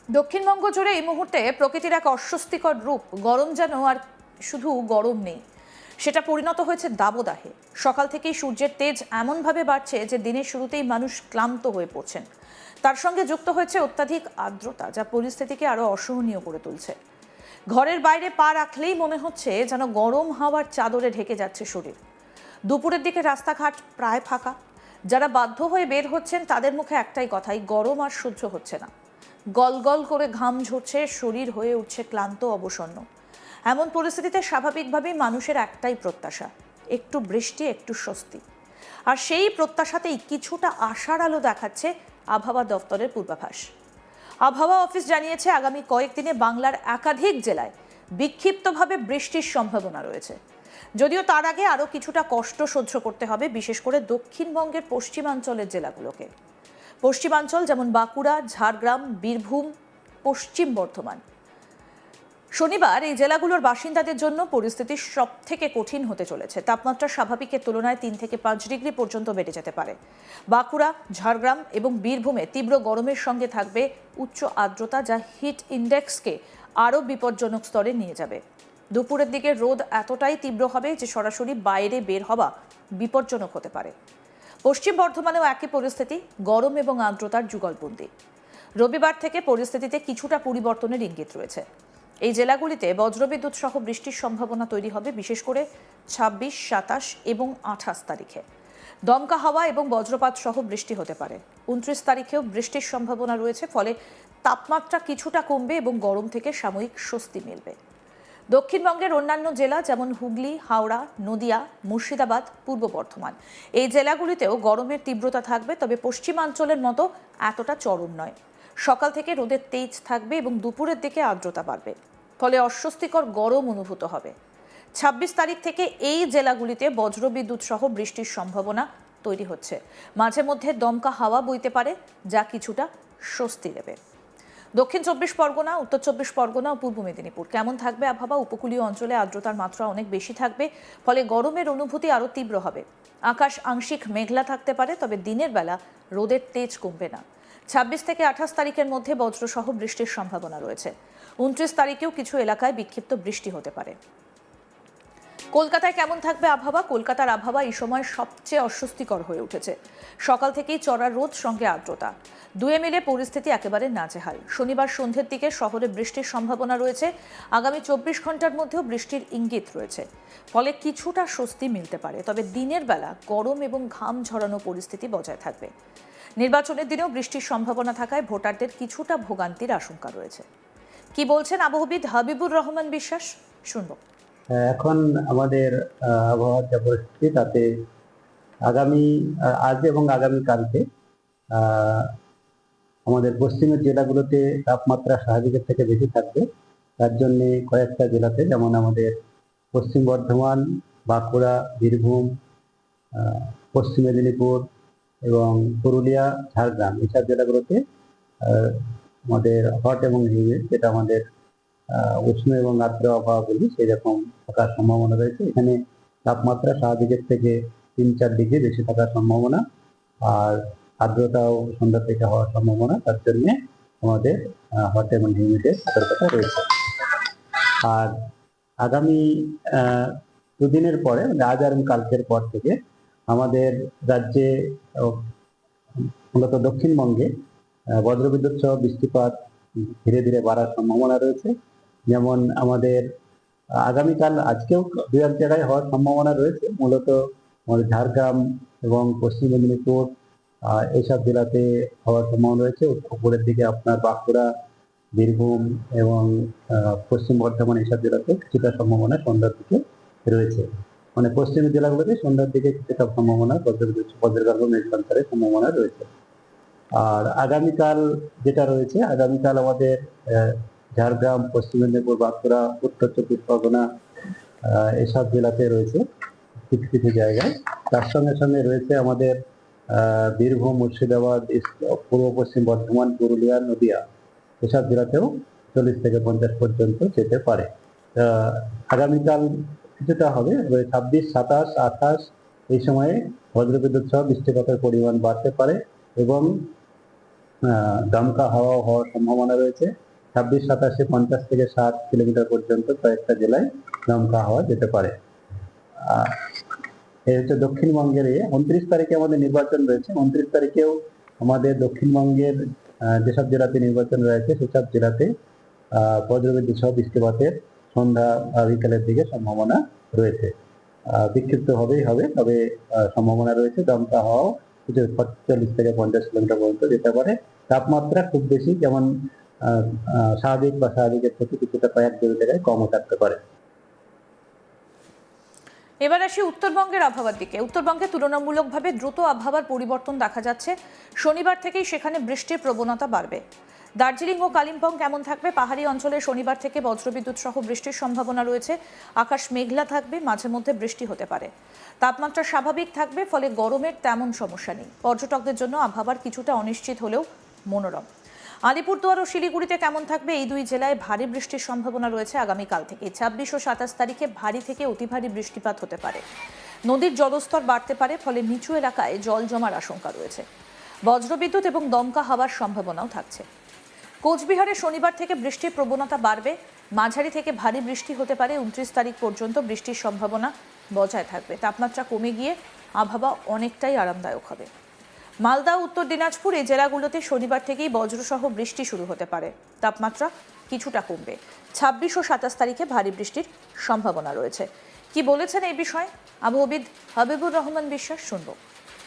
দক্ষিণবঙ্গ জুড়ে এই মুহূর্তে প্রকৃতির এক অস্বস্তিকর রূপ। গরম যেন আর শুধু গরম নেই, সেটা পরিণত হয়েছে দাবদাহে। সকাল থেকেই সূর্যের তেজ এমনভাবে বাড়ছে যে দিনের শুরুতেই মানুষ ক্লান্ত হয়ে পড়ছেন। তার সঙ্গে যুক্ত হয়েছে অত্যাধিক আর্দ্রতা, যা পরিস্থিতিকে আরো অসহনীয় করে তুলছে। ঘরের বাইরে পা রাখলেই মনে হচ্ছে যেন গরম হাওয়ার চাদরে ঢেকে যাচ্ছে শরীর। দুপুরের দিকে রাস্তাঘাট প্রায় ফাঁকা। যারা বাধ্য হয়ে বের হচ্ছেন তাদের মুখে একটাই কথাই, গরম আর সহ্য হচ্ছে না। গলগল করে ঘাম ঝরছে, শরীর হয়ে উঠছে ক্লান্ত, অবসন্ন। এমন পরিস্থিতিতে স্বাভাবিকভাবেই মানুষের একটাই প্রত্যাশা, একটু বৃষ্টি, একটু স্বস্তি। আর সেই প্রত্যাশাতেই কিছুটা আশার আলো দেখাচ্ছে আবহাওয়া দপ্তরের পূর্বাভাস। আবহাওয়া অফিস জানিয়েছে আগামী কয়েকদিনে বাংলার একাধিক জেলায় বিক্ষিপ্তভাবে বৃষ্টির সম্ভাবনা রয়েছে। যদিও তার আগে আরও কিছুটা কষ্ট সহ্য করতে হবে, বিশেষ করে দক্ষিণবঙ্গের পশ্চিমাঞ্চলের জেলাগুলোকে। পশ্চিমাঞ্চল যেমন বাঁকুড়া, ঝাড়গ্রাম, বীরভূম, পশ্চিম বর্ধমান। শনিবার এই জেলাগুলোর বাসিন্দাদের জন্য পরিস্থিতি সব থেকে কঠিন হতে চলেছে। তাপমাত্রা স্বাভাবিকের তুলনায় 3 থেকে 5 ডিগ্রি পর্যন্ত বেড়ে যেতে পারে। বাঁকুড়া, ঝাড়গ্রাম এবং বীরভূমে তীব্র গরমের সঙ্গে থাকবে উচ্চ আর্দ্রতা, যা হিট ইন্ডেক্সকে আরও বিপজ্জনক স্তরে নিয়ে যাবে। দুপুরের দিকে রোদ এতটাই তীব্র হবে যে সরাসরি বাইরে বের হওয়া বিপজ্জনক হতে পারে। পশ্চিম বর্ধমানেও একই পরিস্থিতি, গরম এবং আর্দ্রতার যুগলবন্দি। রবিবার থেকে পরিস্থিতিতে কিছুটা পরিবর্তনের ইঙ্গিত রয়েছে। এই জেলাগুলিতে বজ্রবিদ্যুৎ সহ বৃষ্টির সম্ভাবনা তৈরি হবে, বিশেষ করে 26, 27 এবং 28 তারিখে। দমকা হাওয়া এবং বজ্রপাত সহ বৃষ্টি হতে পারে। 29 তারিখেও বৃষ্টির সম্ভাবনা রয়েছে, ফলে তাপমাত্রা কিছুটা কমবে এবং গরম থেকে সাময়িক স্বস্তি মিলবে। দক্ষিণবঙ্গের অন্যান্য জেলা যেমন হুগলি, হাওড়া, নদিয়া, মুর্শিদাবাদ, পূর্ব বর্ধমান, এই জেলাগুলিতেও গরমের তীব্রতা থাকবে, তবে পশ্চিমাঞ্চলের মতো এতটা চরম নয়। সকাল থেকে রোদের তেজ থাকবে এবং দুপুরের দিকে আর্দ্রতা বাড়বে, ফলে অস্বস্তিকর গরম অনুভূত হবে। 26 তারিখ থেকে এই জেলাগুলিতে বজ্রবিদ্যুৎ সহ বৃষ্টির সম্ভাবনা তৈরি হচ্ছে। মাঝে মধ্যে দমকা হাওয়া বইতে পারে, যা কিছুটা স্বস্তি দেবে। দক্ষিণ 24 পরগনা, উত্তর 24 পরগনা ও পূর্ব মেদিনীপুর কেমন থাকবে আবহাওয়া? উপকূলীয় অঞ্চলে আর্দ্রতার মাত্রা অনেক বেশি থাকবে, ফলে গরমের অনুভূতি আরও তীব্র হবে। আকাশ আংশিক মেঘলা থাকতে পারে, তবে দিনের বেলা রোদের তেজ কমবে না। 26 থেকে 28 তারিখের মধ্যে বজ্রসহ বৃষ্টির সম্ভাবনা রয়েছে। 29 তারিখেও কিছু এলাকায় বিক্ষিপ্ত বৃষ্টি হতে পারে। কলকাতায় কেমন থাকবে আবহাওয়া? কলকাতার আবহাওয়া এই সময় সবচেয়ে অস্বস্তিকর হয়ে উঠেছে। সকাল থেকেই চড়া রোদ, সঙ্গে আর্দ্রতা, দুয়ে মিলে পরিস্থিতি একেবারে নাজেহাল। শনিবার সন্ধ্যের দিকে শহরে বৃষ্টির সম্ভাবনা রয়েছে। আগামী 24 ঘন্টার মধ্যেও বৃষ্টির ইঙ্গিত রয়েছে, ফলে কিছুটা স্বস্তি মিলতে পারে, তবে দিনের বেলা গরম এবং ঘাম ঝরানো পরিস্থিতি বজায় থাকবে। নির্বাচনের দিনেও বৃষ্টির সম্ভাবনা থাকায় ভোটারদের কিছুটা ভোগান্তির আশঙ্কা রয়েছে। কি বলছেন আবহবিদ হাবিবুর রহমান বিশ্বাস, শুনবো। এখন আমাদের আবহাওয়ার যা পরিস্থিতি, তাতে আগামী আজ এবং আগামী কালকে আমাদের পশ্চিমের জেলাগুলোতে তাপমাত্রা স্বাভাবিকের থেকে বেশি থাকবে। তার জন্য কয়েকটা জেলাতে, যেমন আমাদের পশ্চিম বর্ধমান, বাঁকুড়া, বীরভূম, পশ্চিম মেদিনীপুর এবং পুরুলিয়া, ঝাড়গ্রাম, এইসব জেলাগুলোতে আমাদের হট এবং হিউমিড, যেটা আমাদের উষ্ণ এবং আর্দ্র আবহাওয়া বলি, সেই রকম থাকার সম্ভাবনা রয়েছে। এখানে তাপমাত্রা স্বাভাবিকের থেকে 3-4 ডিগ্রি বেশি থাকার সম্ভাবনা, আর আর্দ্রতাও সন্ধ্যা থেকে হওয়ার সম্ভাবনা। তার জন্য আমাদের হট এবং হিউমিডের সতর্কতা রয়েছে। আর আগামী দুদিনের পরে, আজ আর কালকের পর থেকে আমাদের রাজ্যে, মূলত দক্ষিণবঙ্গে বজ্রবিদ্যুৎ সহ বৃষ্টিপাত ধীরে ধীরে বাড়ার সম্ভাবনা রয়েছে। যেমন আমাদের আগামীকাল, আজকেও দু এক জায়গায় হওয়ার সম্ভাবনা রয়েছে। মূলত আমাদের ঝাড়গ্রাম এবং পশ্চিম মেদিনীপুর এইসব জেলাতে হওয়ার সম্ভাবনা রয়েছে। উপরের দিকে আপনার বাঁকুড়া, বীরভূম এবং পশ্চিম বর্ধমান, এইসব জেলাতে কিছুটা সম্ভাবনা সন্ধ্যার দিকে রয়েছে। মানে পশ্চিমের জেলাগুলোতে সন্ধ্যার দিকে কিছুটা সম্ভাবনা বজ্রগর্ভ মেঘ সঞ্চারের সম্ভাবনা রয়েছে। আর আগামীকাল যেটা রয়েছে, আগামীকাল আমাদের ঝাড়গ্রাম, পশ্চিম মেদিনীপুর, বাঁকুড়া, উত্তর 24 পরগনা, এসব জেলাতে রয়েছে কিছু কিছু জায়গায়। তার সঙ্গে সঙ্গে রয়েছে আমাদের বীরভূম, মুর্শিদাবাদ, পূর্ব পশ্চিম বর্ধমান, পুরুলিয়া, নদিয়া, এসব জেলাতেও 40 থেকে 50 পর্যন্ত যেতে পারে। আগামীকাল কিছুটা হবে, 26, 27, 28 এই সময়ে বজ্রবিদ্যুৎ সহ বৃষ্টিপাতের পরিমাণ বাড়তে পারে এবং দমকা হাওয়া হওয়ার সম্ভাবনা রয়েছে। 26-27 50 থেকে 60 কিলোমিটার পর্যন্ত কয়েকটা জেলায় দমকা হাওয়া যেতে পারে। এই হচ্ছে দক্ষিণবঙ্গের 29 তারিখে আমাদের নির্বাচন রয়েছে। 29 তারিখেও আমাদের দক্ষিণবঙ্গের যেসব জেলাতে নির্বাচন রয়েছে সেসব জেলাতে বজ্রবিদ্যুৎ সহ বৃষ্টিপাতের সন্ধ্যা বিকেলের দিকে সম্ভাবনা রয়েছে। বিক্ষিপ্ত হবেই হবে, তবে সম্ভাবনা রয়েছে। দমকা হাওয়াও কিছু 40 থেকে 50 কিলোমিটার পর্যন্ত যেতে পারে। তাপমাত্রা খুব বেশি যেমন স্বাভাবিক বা স্বাভাবিকের থেকে কিছুটা কয়েক ডিগ্রি জায়গায় কমও থাকতে পারে। এবার আসি উত্তরবঙ্গের আবহাওয়ার দিকে। উত্তরবঙ্গে তুলনামূলকভাবে দ্রুত আবহাওয়ার পরিবর্তন দেখা যাচ্ছে। শনিবার থেকেই সেখানে বৃষ্টির প্রবণতা বাড়বে। দার্জিলিং ও কালিম্পং কেমন থাকবে? পাহাড়ি অঞ্চলে শনিবার থেকে বজ্রবিদ্যুৎ সহ বৃষ্টির সম্ভাবনা রয়েছে। আকাশ মেঘলা থাকবে, মাঝে মধ্যে বৃষ্টি হতে পারে। তাপমাত্রা স্বাভাবিক থাকবে, ফলে গরমের তেমন সমস্যা নেই। পর্যটকদের জন্য আবহাওয়ার কিছুটা অনিশ্চিত হলেও মনোরম। আলিপুরদুয়ার ও শিলিগুড়িতে কেমন থাকবে? এই দুই জেলায় ভারী বৃষ্টির সম্ভাবনা রয়েছে আগামীকাল থেকে। 26 ও 27 তারিখে ভারী থেকে অতি ভারী বৃষ্টিপাত হতে পারে। নদীর জলস্তর বাড়তে পারে, ফলে নিচু এলাকায় জল জমার আশঙ্কা রয়েছে। বজ্রবিদ্যুৎ এবং দমকা হওয়ার সম্ভাবনাও থাকছে। কোচবিহারে শনিবার থেকে বৃষ্টির প্রবণতা বাড়বে। মাঝারি থেকে ভারী বৃষ্টি হতে পারে। 29 তারিখ পর্যন্ত বৃষ্টির সম্ভাবনা বজায় থাকবে। তাপমাত্রা কমে গিয়ে আবহাওয়া অনেকটাই আরামদায়ক হবে। মালদা, উত্তর দিনাজপুর এই জেলাগুলোতে শনিবার থেকেই বজ্রসহ বৃষ্টি শুরু হতে পারে। তাপমাত্রা কিছুটা কমবে। 26 ও 27 তারিখে ভারী বৃষ্টির সম্ভাবনা রয়েছে। কি বলেছেন এই বিষয়ে আবহাওয়াবিদ হাবিবুর রহমান বিশ্বাস, শুনব।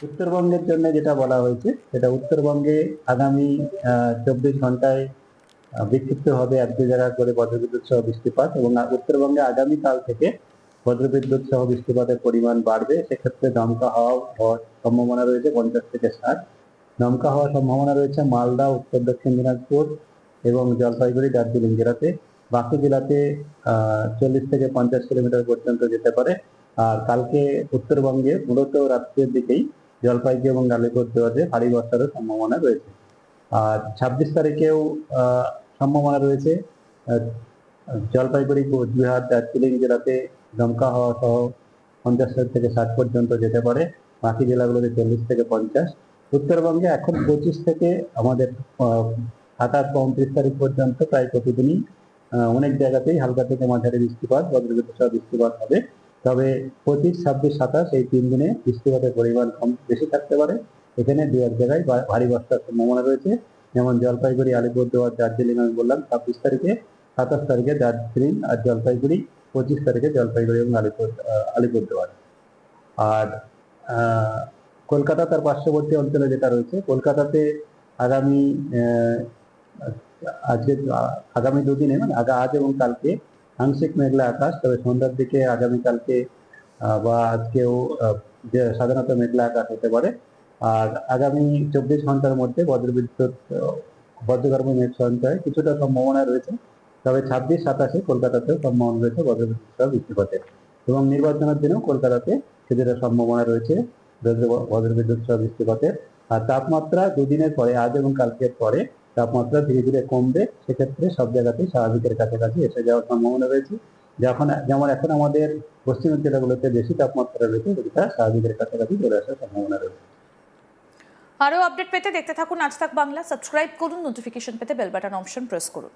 উত্তরবঙ্গের জন্য যেটা বলা হয়েছে সেটা উত্তরবঙ্গে আগামী 24 ঘন্টায় বিক্ষিপ্ত হবে এক দুই জায়গা করে বজ্রবিদ্যুৎ সহ বৃষ্টিপাত, এবং উত্তরবঙ্গে আগামীকাল থেকে বজ্রবিদ্যুৎ সহ বৃষ্টিপাতের পরিমাণ বাড়বে। সেক্ষেত্রে দমকা হওয়ার সম্ভাবনা রয়েছে 50 থেকে 60। দমকা হওয়ার সম্ভাবনা রয়েছে মালদা, উত্তর দক্ষিণ দিনাজপুর এবং জলপাইগুড়ি, দার্জিলিং জেলাতে। বাকি জেলাতে 40 থেকে 50 কিলোমিটার পর্যন্ত যেতে পারে। আর কালকে উত্তরবঙ্গে মূলত রাত্রের দিকেই জলপাইগুড়ি এবং আলিপুরদুয়ারে ভারী বর্ষারও সম্ভাবনা রয়েছে। আর 26 তারিখেও সম্ভাবনা রয়েছে জলপাইগুড়ি, কোচবিহার, দার্জিলিং জেলাতে দমকা হওয়া সহ 50 থেকে 60 পর্যন্ত যেতে পারে। বাকি জেলাগুলোতে 40 থেকে 50। উত্তরবঙ্গে এখন 25 থেকে আমাদের 28 বা 29 তারিখ পর্যন্ত প্রায় প্রতিদিনই অনেক জায়গাতেই হালকা থেকে মাঝারি বৃষ্টিপাত, বজ্রবিদ্যুৎ সহ বৃষ্টিপাত হবে। তবে 25, 26, 27 এই 3 দিনে বৃষ্টিপাতের পরিমাণ কম বেশি থাকতে পারে। এখানে দু এক জায়গায় ভারী বর্ষার সম্ভাবনা রয়েছে, যেমন জলপাইগুড়ি, আলিপুরদুয়ার, দার্জিলিং আমি বললাম 26 তারিখে, 27 তারিখে দার্জিলিং আর জলপাইগুড়ি, 25 তারিখে জলপাইগুড়ি এবং আলিপুরদুয়ার। আর কলকাতা তার পার্শ্ববর্তী অঞ্চলে যেটা রয়েছে, কলকাতাতে আগামী আগামী দুদিনে মানে আজ এবং কালকে আংশিক মেঘলা আকাশ, তবে সন্ধ্যার দিকে আগামীকালকে বা আজকেও সাধারণত মেঘলা আকাশ হতে পারে। আর আগামী 24 ঘন্টার মধ্যে বজ্রগর্ভ মেঘ সঞ্চয় কিছুটা সম্ভাবনা রয়েছে। তবে 26, 27 কলকাতাতেও সম্ভাবনা রয়েছে বজ্রবিদ্যুৎ সহ বৃষ্টিপাতের, এবং নির্বাচনের দিনেও কলকাতাতে কিছুটা সম্ভাবনা রয়েছে বজ্রবিদ্যুৎ সহ বৃষ্টিপাতের। আর তাপমাত্রা দুদিনের পরে, আজ এবং কালকের পরে তাপমাত্রা ধীরে ধীরে কমবে। সেক্ষেত্রে সব জায়গাতেই স্বাভাবিকের কাছাকাছি এসে যাওয়ার সম্ভাবনা রয়েছে। যেমন এখন আমাদের পশ্চিমের জেলাগুলোতে বেশি তাপমাত্রা রয়েছে, সেটা স্বাভাবিকের কাছাকাছি চলে আসার সম্ভাবনা রয়েছে। আরও আপডেট পেতে দেখতে থাকুন আজ তাক বাংলা। সাবস্ক্রাইব করুন, নোটিফিকেশন পেতে বেল বাটন অপশন প্রেস করুন।